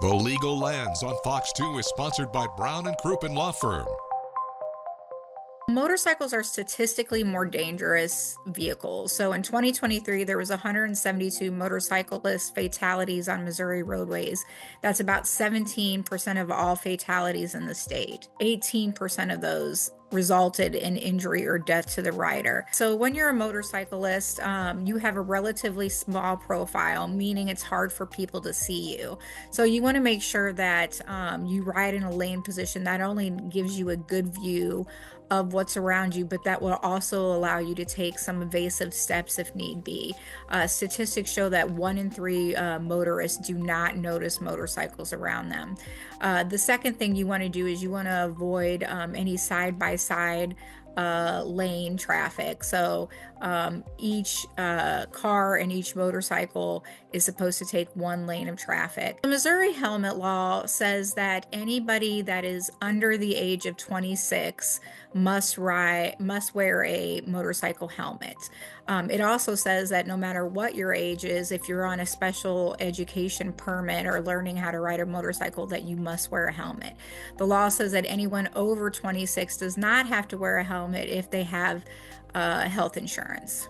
The Legal Lands on Fox 2 is sponsored by Brown Crouppen Law Firm. Motorcycles are statistically more dangerous vehicles. So in 2023, there was 172 motorcyclist fatalities on Missouri roadways. That's about 17% of all fatalities in the state. 18% of those resulted in injury or death to the rider. So when you're a motorcyclist, you have a relatively small profile, meaning it's hard for people to see you. So you want to make sure that you ride in a lane position that only gives you a good view of what's around you, but that will also allow you to take some evasive steps if need be. Statistics show that 1 in 3 motorists do not notice motorcycles around them. The second thing you want to do is you want to avoid any side-by-side lane traffic. So each car and each motorcycle is supposed to take 1 lane of traffic. The Missouri helmet law says that anybody that is under the age of 26 must wear a motorcycle helmet. It also says that no matter what your age is, if you're on a special education permit or learning how to ride a motorcycle, that you must wear a helmet. The law says that anyone over 26 does not have to wear a helmet if they have health insurance.